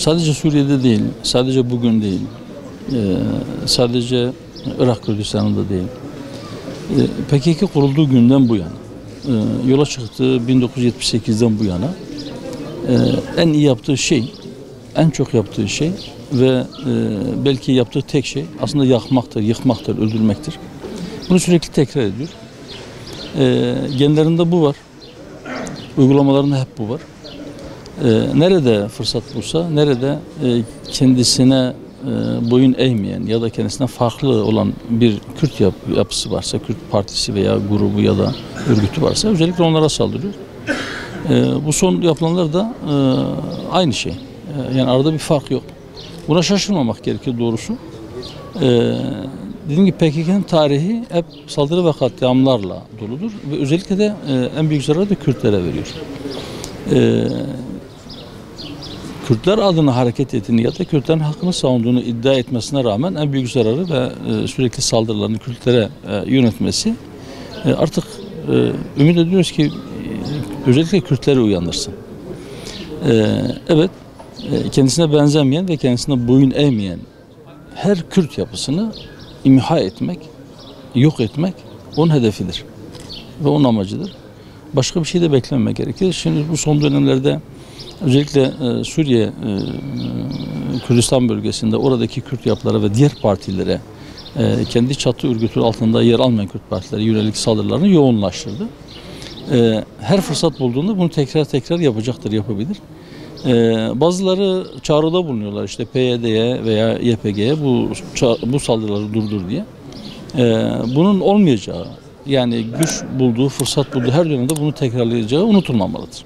Sadece Suriye'de değil, sadece bugün değil, sadece Irak Kürdistan'ında değil. PKK kurulduğu günden bu yana, yola çıktığı 1978'den bu yana en iyi yaptığı şey, en çok yaptığı şey ve belki yaptığı tek şey aslında yakmaktır, yıkmaktır, öldürmektir. Bunu sürekli tekrar ediyor. Genlerinde bu var, uygulamalarında hep bu var. Nerede fırsat bulsa, nerede kendisine boyun eğmeyen ya da kendisinden farklı olan bir Kürt yapısı varsa, Kürt partisi veya grubu ya da örgütü varsa özellikle onlara saldırıyor. Bu son yapılanlar da aynı şey. Yani arada bir fark yok. Buna şaşırmamak gerekir doğrusu. Dediğim gibi PKK'nın tarihi hep saldırı ve katliamlarla doludur ve özellikle de en büyük zararı da Kürtlere veriyor. Kürtler adına hareket ettiğini ya da Kürtlerin hakkını savunduğunu iddia etmesine rağmen en büyük zararı ve sürekli saldırılarını Kürtlere yönetmesi artık ümit ediyoruz ki özellikle Kürtleri uyandırsın. Evet, kendisine benzemeyen ve kendisine boyun eğmeyen her Kürt yapısını imha etmek, yok etmek onun hedefidir ve onun amacıdır. Başka bir şey de beklenmemek gerekir. Şimdi bu son dönemlerde özellikle Suriye, Kürdistan bölgesinde oradaki Kürt yapılara ve diğer partilere kendi çatı örgütü altında yer almayan Kürt partilere yönelik saldırılarını yoğunlaştırdı. Her fırsat bulduğunda bunu tekrar yapacaktır, yapabilir. Bazıları çağrıda bulunuyorlar işte PYD'ye veya YPG'ye bu saldırıları durdur diye. Bunun olmayacağı, yani güç bulduğu, fırsat bulduğu her dönemde bunu tekrarlayacağı unutulmamalıdır.